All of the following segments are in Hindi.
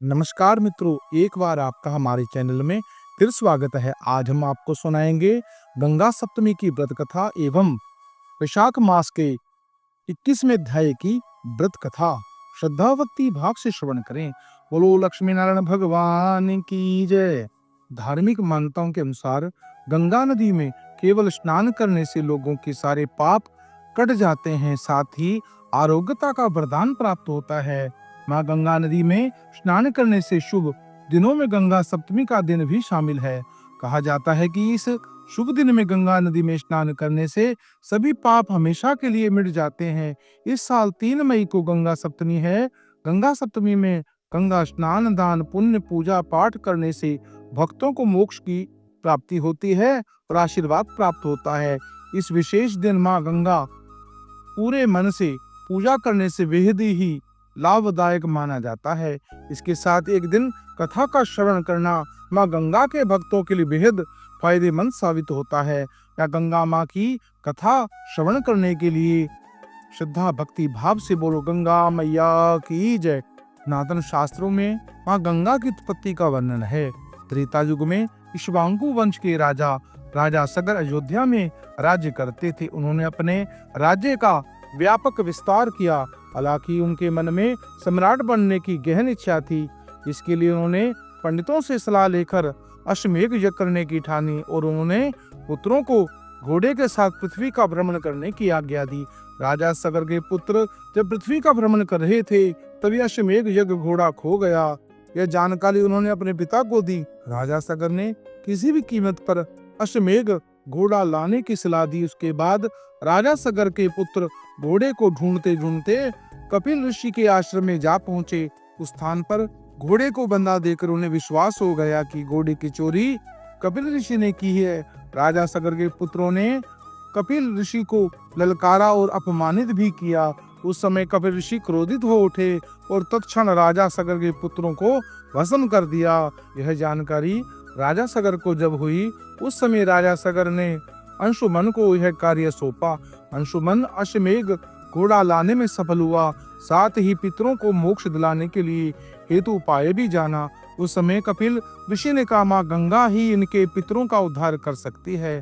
नमस्कार मित्रों, एक बार आपका हमारे चैनल में फिर स्वागत है। आज हम आपको सुनाएंगे गंगा सप्तमी की व्रत कथा एवं वैशाख मास के 21वें अध्याय की व्रत कथा। श्रद्धा भक्ति भाव से श्रवण करें। बोलो लक्ष्मी नारायण भगवान की जय। धार्मिक मान्यताओं के अनुसार गंगा नदी में केवल स्नान करने से लोगों के सारे पाप कट जाते हैं, साथ ही आरोग्यता का वरदान प्राप्त होता है। माँ गंगा नदी में स्नान करने से शुभ दिनों में गंगा सप्तमी का दिन भी शामिल है। कहा जाता है कि इस शुभ दिन में गंगा नदी में स्नान करने से सभी पाप हमेशा के लिए मिट जाते हैं। इस साल 3 मई को गंगा सप्तमी है। गंगा सप्तमी में गंगा स्नान, दान, पुण्य, पूजा पाठ करने से भक्तों को मोक्ष की प्राप्ति होती है और आशीर्वाद प्राप्त होता है। इस विशेष दिन माँ गंगा पूरे मन से पूजा करने से बेहद ही लाभदायक माना जाता है। इसके साथ एक दिन कथा का श्रवण करना माँ गंगा के भक्तों के लिए बेहद फायदेमंद साबित होता है। या गंगा माँ की कथा श्रवण करने के लिए श्रद्धा भक्ति भाव से बोलो गंगा मैया की जय। सनातन शास्त्रों में माँ गंगा की उत्पत्ति का वर्णन है। त्रेता युग में इक्ष्वाकु वंश के राजा सगर अयोध्या में राज्य करते थे। उन्होंने अपने राज्य का व्यापक विस्तार किया। हालांकि उनके मन में सम्राट बनने की गहन इच्छा थी। इसके लिए उन्होंने पंडितों से सलाह लेकर अश्वमेध यज्ञ करने की ठानी और उन्होंने पुत्रों को घोड़े के साथ पृथ्वी का भ्रमण करने की आज्ञा दी। राजा सगर के पुत्र जब पृथ्वी का भ्रमण कर रहे थे तभी अश्वमेध यज्ञ घोड़ा खो गया। यह जानकारी उन्होंने अपने पिता को दी। राजा सगर ने किसी भी कीमत पर अश्वमेध घोड़ा लाने की सलाह दी। उसके बाद राजा सगर के पुत्र घोड़े को ढूंढते ढूंढते कपिल ऋषि के आश्रम में जा पहुंचे। उस स्थान पर घोड़े को बंधा देखकर उन्हें विश्वास हो गया कि घोड़े की चोरी कपिल ऋषि ने की है। राजा सगर के पुत्रों ने कपिल ऋषि को ललकारा और अपमानित भी किया। उस समय कपिल ऋषि क्रोधित हो उठे और तत्क्षण राजा सगर के पुत्रों को भस्म कर दिया। यह जानकारी राजा सगर को जब हुई, उस समय राजा सगर ने अंशुमन को यह कार्य सौंपा। अंशुमन अश्वमेध घोड़ा लाने में सफल हुआ, साथ ही पितरों को मोक्ष दिलाने के लिए हेतु उपाय भी जाना। उस समय कपिल ऋषि ने कहा, माँ गंगा ही इनके पितरों का उद्धार कर सकती है।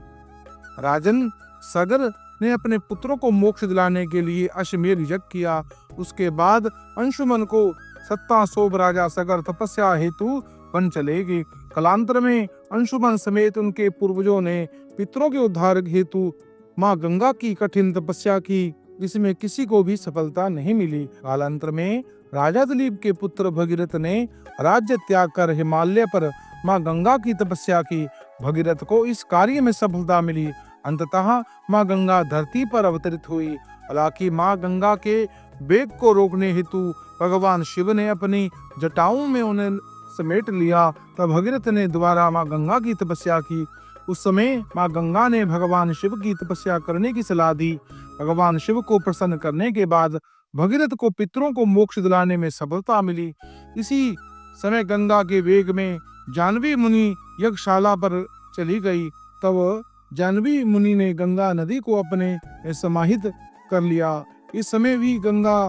राजन सगर ने अपने पुत्रों को मोक्ष दिलाने के लिए अश्वमेध यज्ञ किया। उसके बाद अंशुमन को सत्ता सौंप राजा सगर तपस्या हेतु वन चले गए। कालांतर में अंशुमन समेत उनके पूर्वजों ने पितरों के उद्धार हेतु माँ गंगा की कठिन तपस्या की, जिसमें किसी को भी सफलता नहीं मिली। कालांतर में राजा दिलीप के पुत्र भगीरथ ने राज्य त्याग कर हिमालय पर माँ गंगा की तपस्या की। भगीरथ को इस कार्य में सफलता मिली। अंततः माँ गंगा धरती पर अवतरित हुई। हालांकि माँ गंगा के वेग को रोकने हेतु भगवान शिव ने अपनी जटाओं में उन्हें समेट लिया। तब भगीरथ ने दोबारा माँ गंगा की तपस्या की। उस समय माँ गंगा ने भगवान शिव की तपस्या करने की सलाह दी। भगवान शिव को प्रसन्न करने के बाद भगीरथ को पितरों को मोक्ष दिलाने में सफलता मिली। इसी समय गंगा के वेग में जानवी मुनि यज्ञशाला पर चली गई। तब जानवी मुनि ने गंगा नदी को अपने समाहित कर लिया। इस समय भी गंगा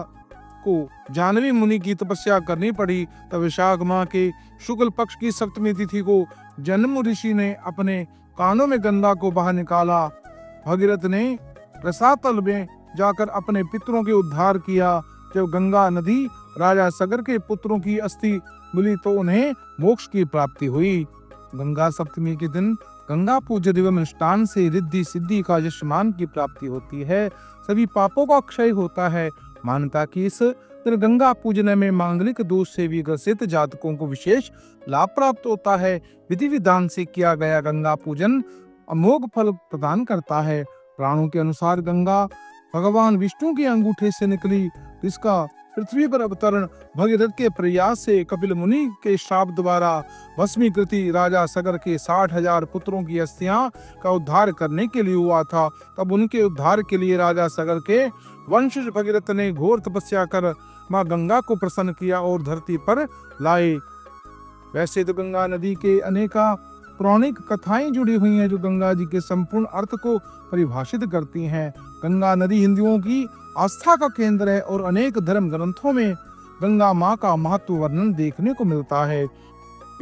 को जानवी मुनि की तपस्या करनी पड़ी। तब वैशाख माह के शुक्ल पक्ष की सप्तमी तिथि को जन्म ऋषि ने अपने कानों में गंगा को बाहर निकाला। भगीरथ ने रसातल में जाकर अपने पितरों के उद्धार किया। जब गंगा नदी राजा सगर के पुत्रों की अस्थि मिली तो उन्हें मोक्ष की प्राप्ति हुई। गंगा सप्तमी के दिन गंगा पूजन एवं स्नान से रिद्धि सिद्धि का यशमान की प्राप्ति होती है। सभी पापों का क्षय होता है। मान्यता की इस दिन गंगा पूजन में मांगलिक दोष से भी ग्रसित जातकों को विशेष लाभ प्राप्त होता है। विधि विधान से किया गया गंगा पूजन अमोघ फल प्रदान करता है। पुराणों के अनुसार गंगा भगवान विष्णु के अंगूठे से निकली। इसका पृथ्वी पर अवतरण भगीरथ के प्रयास से कपिल मुनि के श्राप द्वारा भस्मीकृति राजा सगर के 60,000 पुत्रों की अस्थियां का उद्धार करने के लिए हुआ था। तब उनके उद्धार के लिए राजा सगर के वंशज भगीरथ ने घोर तपस्या कर माँ गंगा को प्रसन्न किया और धरती पर लाए। वैसे तो गंगा नदी के अनेका पौराणिक कथाएं जुड़ी हुई हैं जो गंगा जी के संपूर्ण अर्थ को परिभाषित करती हैं। गंगा नदी हिंदुओं की आस्था का केंद्र है और अनेक धर्म ग्रंथों में गंगा माँ का महत्व वर्णन देखने को मिलता है।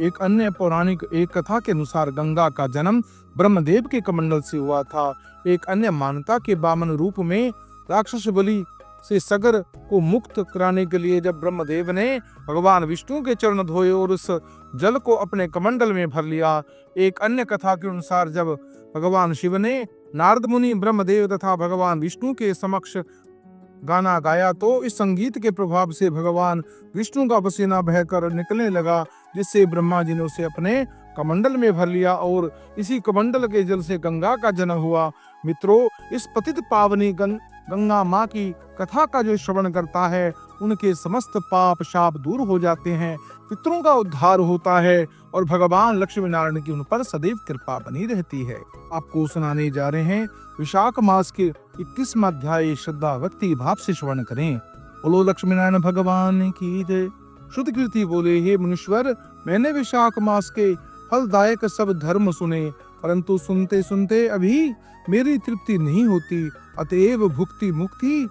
एक अन्य पौराणिक एक कथा के अनुसार गंगा का जन्म ब्रह्मदेव के कमंडल से हुआ था। एक अन्य मान्यता के वामन रूप में राक्षस बलि से सगर को मुक्त कराने के लिए जब ब्रह्मदेव ने भगवान विष्णु के चरण धोए और उस जल को अपने कमंडल में भर लिया। एक अन्य कथा के अनुसार जब भगवान शिव ने नारद मुनि, ब्रह्मदेव तथा भगवान विष्णु के समक्ष गाना गाया तो इस संगीत के प्रभाव से भगवान विष्णु का पसीना बहकर निकलने लगा, जिससे ब्रह्मा जी ने उसे अपने कमंडल में भर लिया और इसी कमंडल के जल से गंगा का जन्म हुआ। मित्रों, इस पतित पावनी गंगा माँ की कथा का जो श्रवण करता है उनके समस्त पाप शाप दूर हो जाते हैं, पितरों का उद्धार होता है और भगवान लक्ष्मी नारायण की उन पर सदैव कृपा बनी रहती है। आपको सुनाने जा रहे हैं विशाख मास के 21वां अध्याय। श्रद्धा भक्ति भाव से श्रवण करें। बोलो लक्ष्मी नारायण भगवान की जय। शुद्ध कीर्ति बोले, हे मुनीश्वर, मैंने विशाख मास के फलदायक सब धर्म सुने, परंतु सुनते सुनते अभी मेरी तृप्ति नहीं होती। अतएव भुक्ति मुक्ति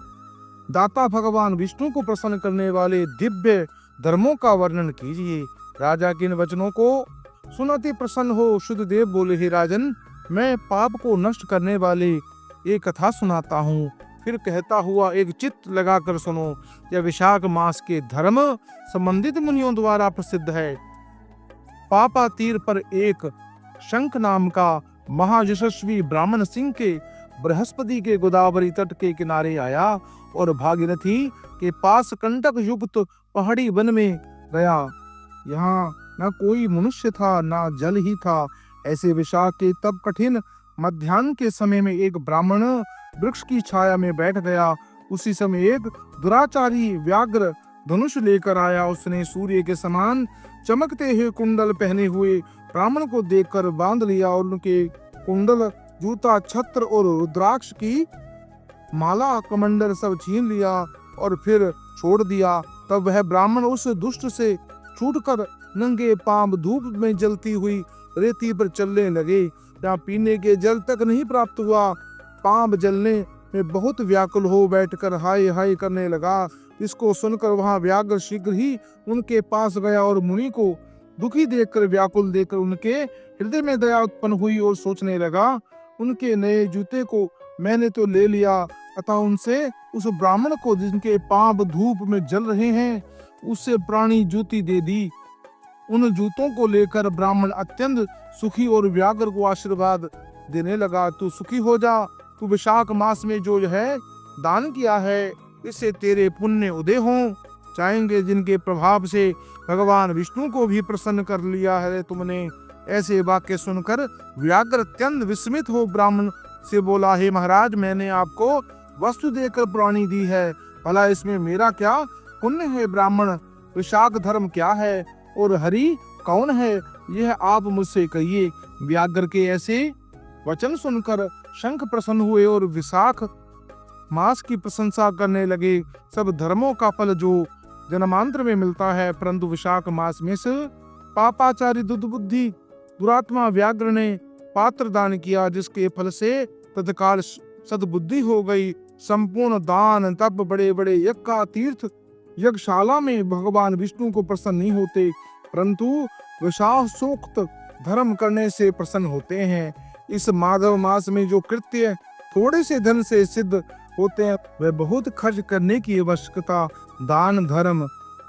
दाता भगवान विष्णु को प्रसन्न करने वाले दिव्य धर्मों का वर्णन कीजिए। राजा के इन वचनों को सुनते प्रसन्न हो शुद्ध देव बोले, हे राजन, मैं पाप को नष्ट करने वाले एक कथा सुनाता हूँ। फिर कहता हुआ, एक चित्त लगाकर सुनो। यह विशाख मास के धर्म संबंधित मुनियों द्वारा प्रसिद्ध है। पापा तीर पर एक शंख नाम का महायशस्वी ब्राह्मण सिंह के बृहस्पति के गोदावरी तट के किनारे आया और भागीरथी के पास कंटक युक्त पहाड़ी वन में गया। यहाँ न कोई मनुष्य था, न जल ही था। ऐसे विशाख के तब कठिन मध्याह्न के समय में एक ब्राह्मण वृक्ष की छाया में बैठ गया। उसी समय एक दुराचारी व्याघ्र धनुष लेकर आया। उसने सूर्य के समान चमकते हुए कुंडल पहने हुए ब्राह्मण को देखकर बांध लिया और उनके कुंडल, जूता, छत्र और रुद्राक्ष की माला, कमंडल सब छीन लिया और फिर छोड़ दिया। तब वह ब्राह्मण उस दुष्ट से छूटकर नंगे पांव धूप में जलती हुई रेती पर चलने लगे। जहाँ पीने के जल तक नहीं प्राप्त हुआ, पांव जलने में बहुत व्याकुल हो बैठकर हाय हाय करने लगा। इसको सुनकर वहां व्याघ्र शीघ्र ही उनके पास गया और मुनि को दुखी देखकर, व्याकुल देखकर उनके हृदय में दया उत्पन्न हुई और सोचने लगा, उनके नए जूते को मैंने तो ले लिया, अतः उनसे उस ब्राह्मण को जिनके पांव धूप में जल रहे हैं उससे प्राणी जूती दे दी। उन जूतों को लेकर ब्राह्मण अत्यंत सुखी और व्याघ्र को आशीर्वाद देने लगा, तू सुखी हो जा। तू विशाख मास में जो है दान किया है, इससे तेरे पुण्य उदय हों चाहेंगे, जिनके प्रभाव से भगवान विष्णु को भी प्रसन्न कर लिया है तुमने। ऐसे वाक्य सुनकर व्याघ्र अत्यंत विस्मित हो ब्राह्मण से बोला, हे महाराज, मैंने आपको वस्तु देकर प्राणी दी है, भला इसमें मेरा क्या पुण्य है? ब्राह्मण, विशाख धर्म क्या है और हरि कौन है, यह आप मुझसे कहिए। व्याघ्र के ऐसे वचन सुनकर शंख प्रसन्न हुए और विशाख मास की प्रशंसा करने लगे। सब धर्मों का फल जो जन्मांतर में मिलता है, परंतु विशाख मास में से पापाचारी दुर्बुद्धि दुरात्मा व्याघ्र ने पात्र दान किया, जिसके फल से तत्काल सद्बुद्धि हो गई। संपूर्ण दान तप, बड़े बड़े यज्ञ का तीर्थ यज्ञशाला में भगवान विष्णु को प्रसन्न नहीं होते, परंतु विशाख सूक्त धर्म करने से प्रसन्न होते हैं। इस माधव मास में जो कृत्य थोड़े से धन से सिद्ध होते हैं, वह बहुत खर्च करने की आवश्यकता दान धर्म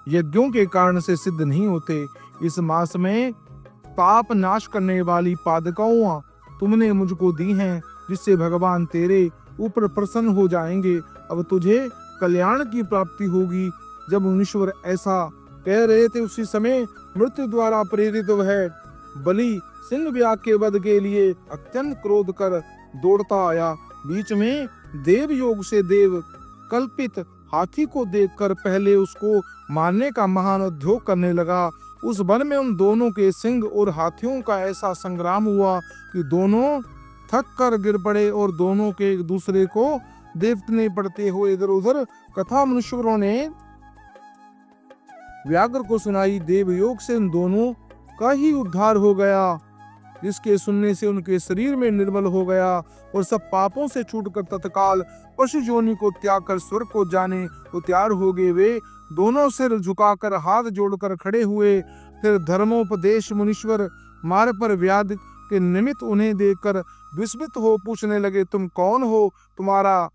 यज्ञों के कारण से सिद्ध नहीं होते। इस मास में पाप नाश करने वाली पादुकाओं तुमने मुझको दी हैं, जिससे भगवान तेरे ऊपर प्रसन्न हो जाएंगे। अब तुझे कल्याण की प्राप्ति होगी। जब मुनीश्वर ऐसा कह रहे थे, उसी समय मृत्यु द्वारा प्रेरित वह बलि सिंह व्याघ्र के वध के लिए अत्यंत क्रोध कर दौड़ता आया। बीच में देव योग से देव कल्पित हाथी को देखकर पहले उसको मारने का महान उद्योग करने लगा। उस वन में उन दोनों के सिंह और हाथियों का ऐसा संग्राम हुआ कि दोनों थक कर गिर पड़े और दोनों के एक दूसरे को देखने पड़ते हुए इधर उधर कथा मनुष्यों ने व्याघ्र को सुनाई। देव योग से उन दोनों का ही उद्धार हो गया। जिसके सुनने से उनके शरीर में निर्मल हो गया और सब पापों से छूटकर तत्काल पशु योनि को त्याग कर स्वर्ग को जाने को तैयार हो गए। वे दोनों सिर झुकाकर हाथ जोड़कर खड़े हुए। फिर धर्मोपदेश मुनीश्वर मार्ग पर व्याध के निमित्त उन्हें देखकर विस्मित हो पूछने लगे, तुम कौन हो? तुम्हारा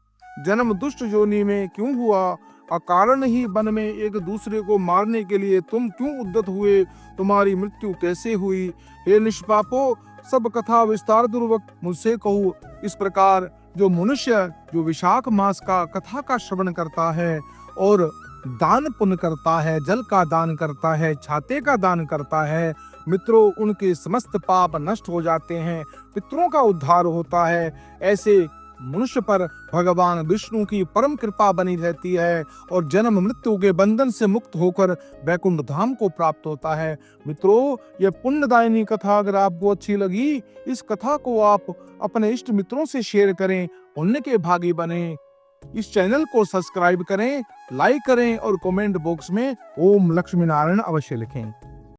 जन्म दुष्ट योनि में क्यों हुआ? अकारण ही वन में एक दूसरे को मारने के लिए तुम क्यों उद्यत हुए? तुम्हारी मृत्यु कैसे हुई? हे निष्पापो, सब कथा विस्तार पूर्वक मुझसे कहो। इस प्रकार जो मनुष्य जो विशाख मास का कथा का श्रवण करता है और दान पुण्य करता है, जल का दान करता है, छाते का दान करता है, मित्रों उनके समस्त पाप नष्ट हो जाते हैं, पितरों का उद्धार होता है। ऐसे मनुष्य पर भगवान विष्णु की परम कृपा बनी रहती है और जन्म मृत्यु के बंधन से मुक्त होकर वैकुंठ धाम को प्राप्त होता है। मित्रों, यह पुण्यदायिनी कथा अगर आपको अच्छी लगी, इस कथा को आप अपने इष्ट मित्रों से शेयर करें, पुण्य के भागी बने। इस चैनल को सब्सक्राइब करें, लाइक करें और कमेंट बॉक्स में ओम लक्ष्मी नारायण अवश्य लिखें।